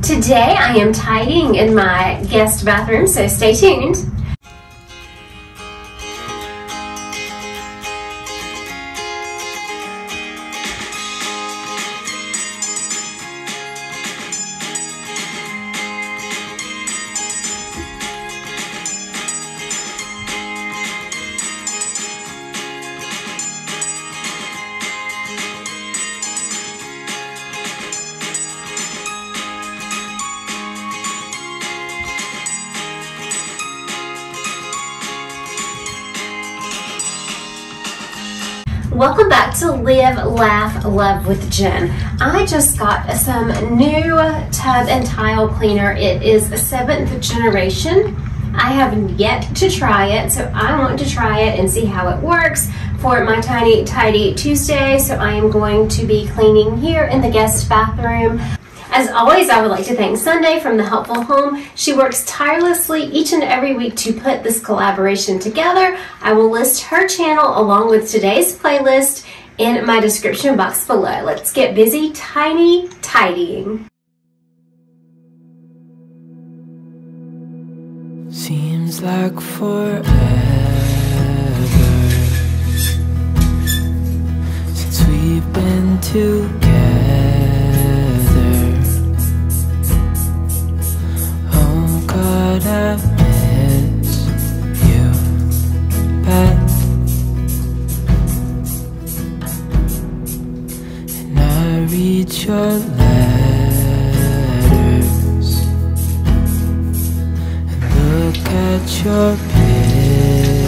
Today I am tidying in my guest bathroom, so stay tuned. Welcome back to Live, Laugh, Love with Jen. I just got some new tub and tile cleaner. It is a 7th generation. I have yet to try it, so I want to try it and see how it works for my Tiny Tidy Tuesday. So I am going to be cleaning here in the guest bathroom. As always, I would like to thank Sunday from The Helpful Home. She works tirelessly each and every week to put this collaboration together. I will list her channel along with today's playlist in my description box below. Let's get busy tiny tidying. Seems like forever since we've been together. God, I miss you bad, and I read your letters and look at your pictures.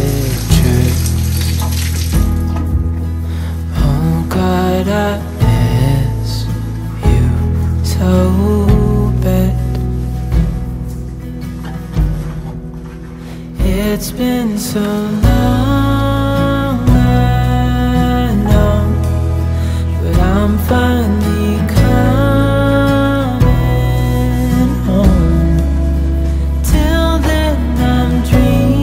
Oh God, I miss you so bad. It's been so long, I know, but I'm finally coming home. Till then I'm dreaming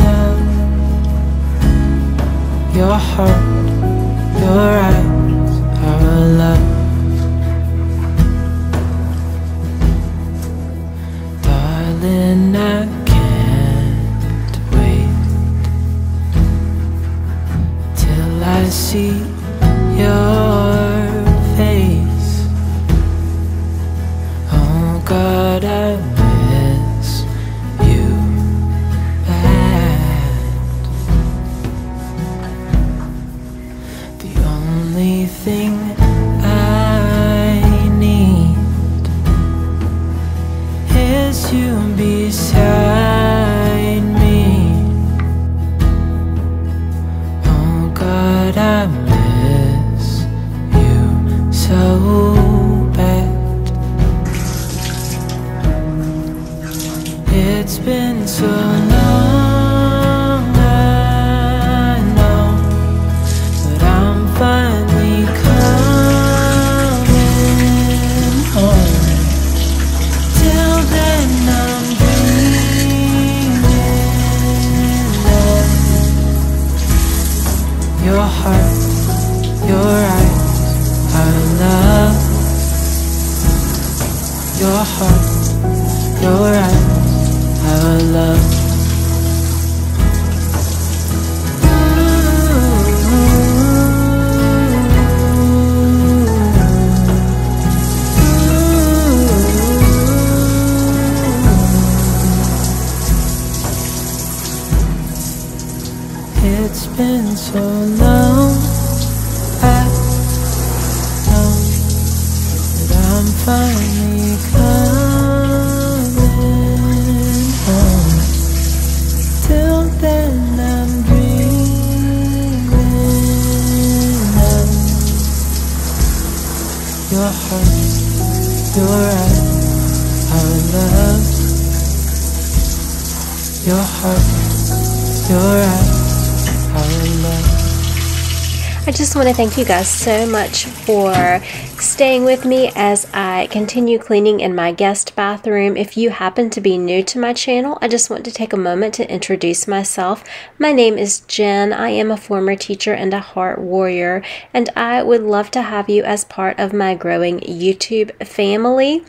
of your heart, your eyes, our love. And I can't wait till I see your face. Oh God, I miss you bad. The only thing I need is you beside me. Oh God, I miss you so bad. It's been so long, I know, but I'm finally coming home. Till then I'm your heart, your eyes, our love. Your heart, your eyes, our love. It's been so long, I know that I'm finally coming home. Till then I'm dreaming of your heart, your eyes, our love. Your heart, your eyes. I just want to thank you guys so much for staying with me as I continue cleaning in my guest bathroom. If you happen to be new to my channel, I just want to take a moment to introduce myself. My name is Jen. I am a former teacher and a heart warrior, and I would love to have you as part of my growing YouTube family.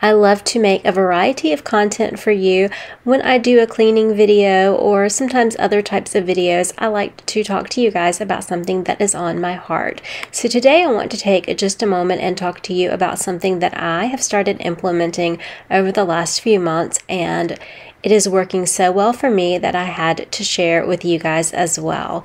I love to make a variety of content for you. When I do a cleaning video or sometimes other types of videos, I like to talk to you guys about something that is on my heart. So today I want to take just a moment and talk to you about something that I have started implementing over the last few months, and it is working so well for me that I had to share with you guys as well.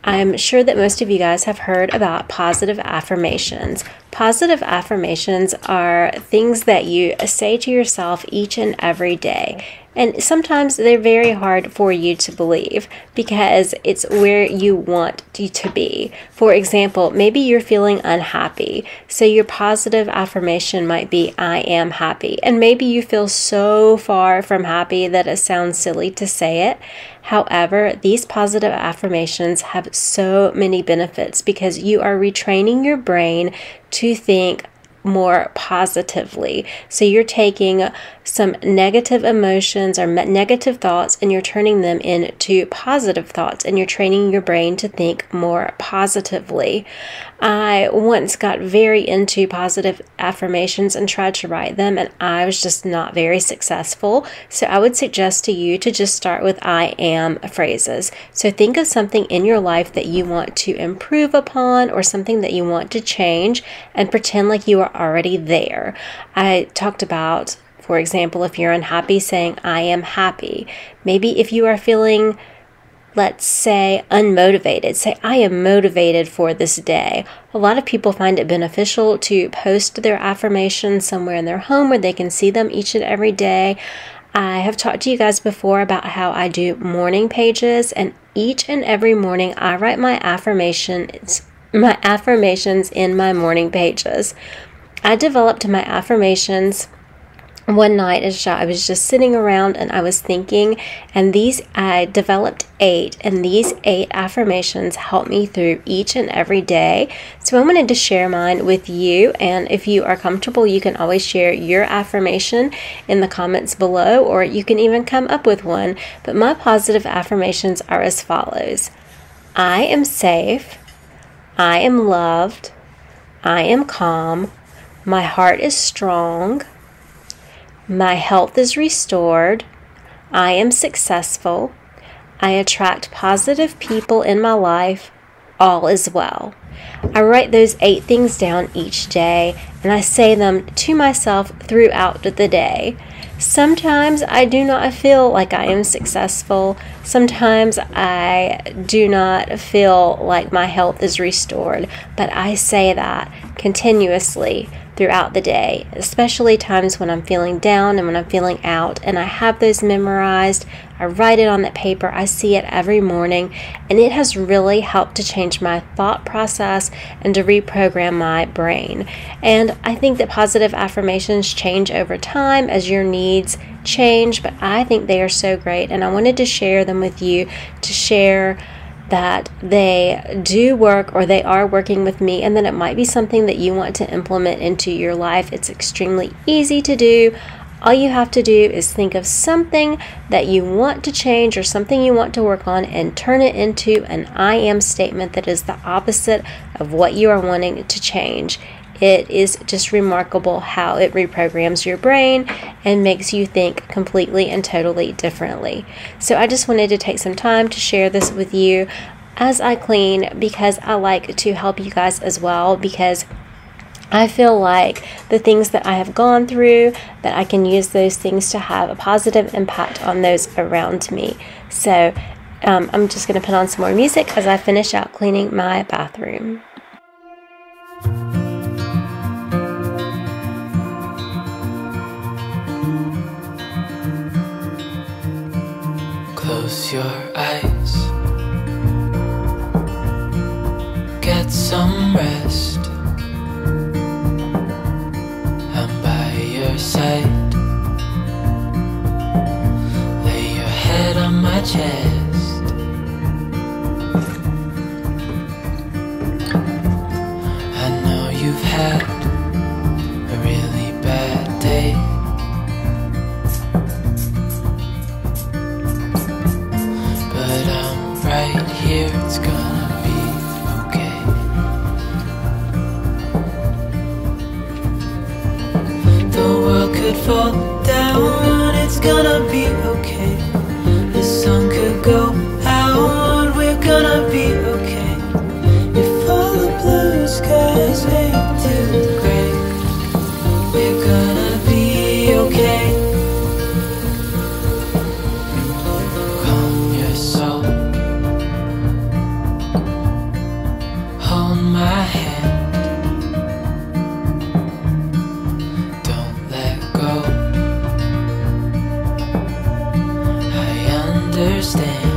I'm sure that most of you guys have heard about positive affirmations. Positive affirmations are things that you say to yourself each and every day. And sometimes they're very hard for you to believe because it's where you want you to be. For example, maybe you're feeling unhappy. So your positive affirmation might be, I am happy. And maybe you feel so far from happy that it sounds silly to say it. However, these positive affirmations have so many benefits because you are retraining your brain to think more positively. So you're taking some negative emotions or negative thoughts and you're turning them into positive thoughts, and you're training your brain to think more positively. I once got very into positive affirmations and tried to write them, and I was just not very successful. So I would suggest to you to just start with I am phrases. So think of something in your life that you want to improve upon or something that you want to change and pretend like you are already there. I talked about, for example, if you're unhappy, saying I am happy. Maybe if you are feeling, let's say, unmotivated, say I am motivated for this day. A lot of people find it beneficial to post their affirmations somewhere in their home where they can see them each and every day. I have talked to you guys before about how I do morning pages, and each and every morning I write my affirmations in my morning pages. I developed my affirmations one night as I was just sitting around and I was thinking, and I developed 8, and these 8 affirmations help me through each and every day. So I wanted to share mine with you, and if you are comfortable, you can always share your affirmation in the comments below, or you can even come up with one. But my positive affirmations are as follows: I am safe, I am loved, I am calm, my heart is strong, my health is restored, I am successful, I attract positive people in my life, all is well. I write those 8 things down each day, and I say them to myself throughout the day. Sometimes I do not feel like I am successful. Sometimes I do not feel like my health is restored, but I say that continuously throughout the day, especially times when I'm feeling down and when I'm feeling out, and I have those memorized. I write it on that paper. I see it every morning, and it has really helped to change my thought process and to reprogram my brain. And I think that positive affirmations change over time as your needs change, but I think they are so great, and I wanted to share them with you, to share that they do work, or they are working with me, and then it might be something that you want to implement into your life. It's extremely easy to do. All you have to do is think of something that you want to change or something you want to work on and turn it into an I am statement that is the opposite of what you are wanting to change. It is just remarkable how it reprograms your brain and makes you think completely and totally differently. So I just wanted to take some time to share this with you as I clean, because I like to help you guys as well, because I feel like the things that I have gone through, that I can use those things to have a positive impact on those around me. So I'm just going to put on some more music as I finish out cleaning my bathroom. Close your eyes, get some rest. I'm by your side, lay your head on my chest. I know you fall down, it's gonna be okay. The sun could go out, we're gonna be okay. If all the blue skies fade to gray, we're gonna be okay. Calm your soul, hold my hand, don't let go. I understand.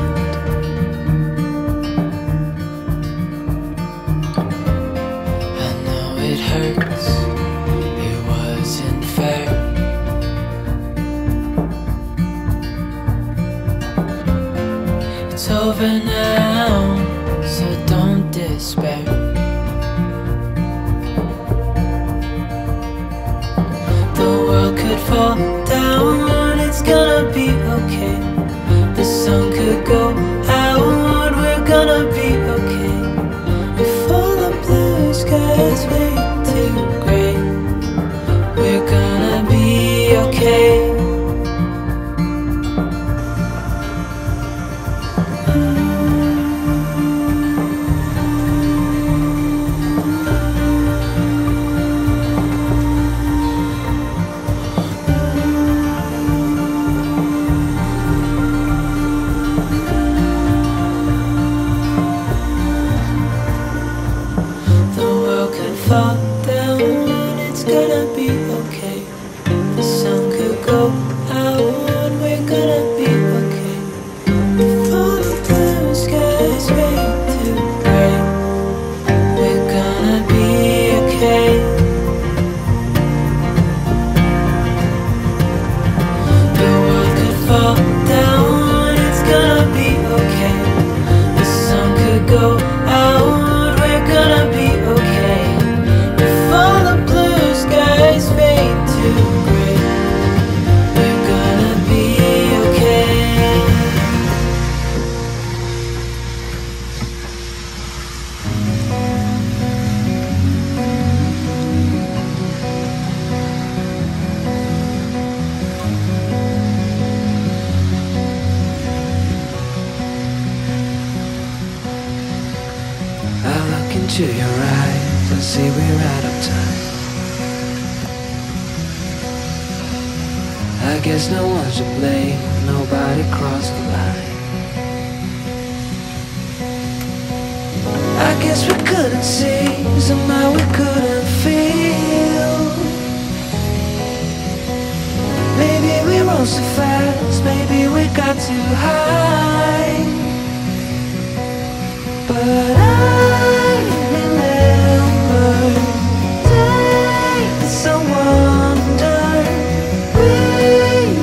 I know it hurts, it wasn't fair. It's over now, so don't despair. The world could fall down, it's gonna be okay. The sun could go out, we're gonna be okay. If all the blue skies fade to gray, we're gonna be okay. Fall down, it's gonna be okay. The sun could go out, we're gonna be okay. If all the blue skies fade to gray, we're gonna be okay. The world could fall down, it's gonna be okay. The sun could go out, we're gonna be okay. All the blue skies fade to gray, we're gonna be okay. I look into your eyes, I see we're out of time. I guess no one's to blame, nobody crossed the line. I guess we couldn't see, somehow we couldn't feel. Maybe we rose so fast, maybe we got too high. But I remember days I wonder we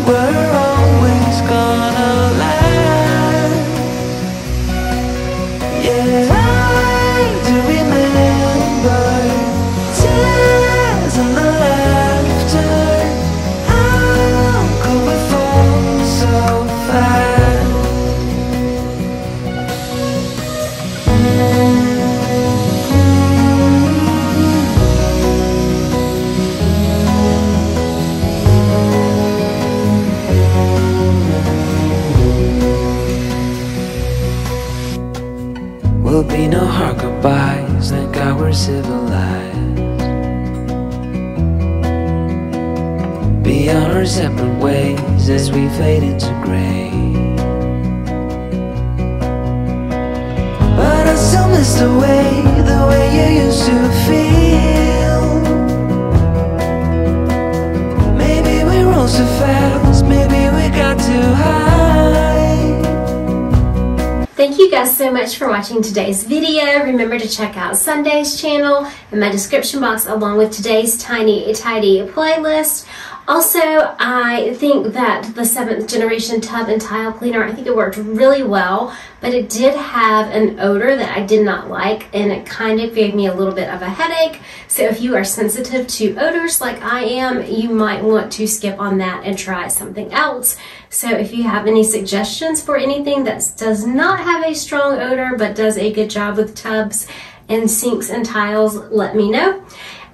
were always gonna last. Yeah, I do remember tears and the laughter. How could we fall so fast? Will be no hard goodbyes, thank God we're civilized. Be on our separate ways as we fade into gray. But I still miss the way you used to feel. Maybe we rose too fast, maybe we got too high. Thank you guys so much for watching today's video. Remember to check out Sunday's channel in my description box along with today's Tiny Tidy playlist. Also, I think that the 7th generation tub and tile cleaner, I think it worked really well, but it did have an odor that I did not like, and it kind of gave me a little bit of a headache. So if you are sensitive to odors like I am, you might want to skip on that and try something else. So if you have any suggestions for anything that does not have a strong odor but does a good job with tubs and sinks and tiles, let me know.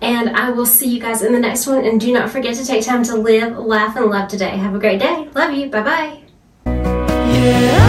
And I will see you guys in the next one. And do not forget to take time to live, laugh, and love today. Have a great day. Love you. Bye-bye. Yeah.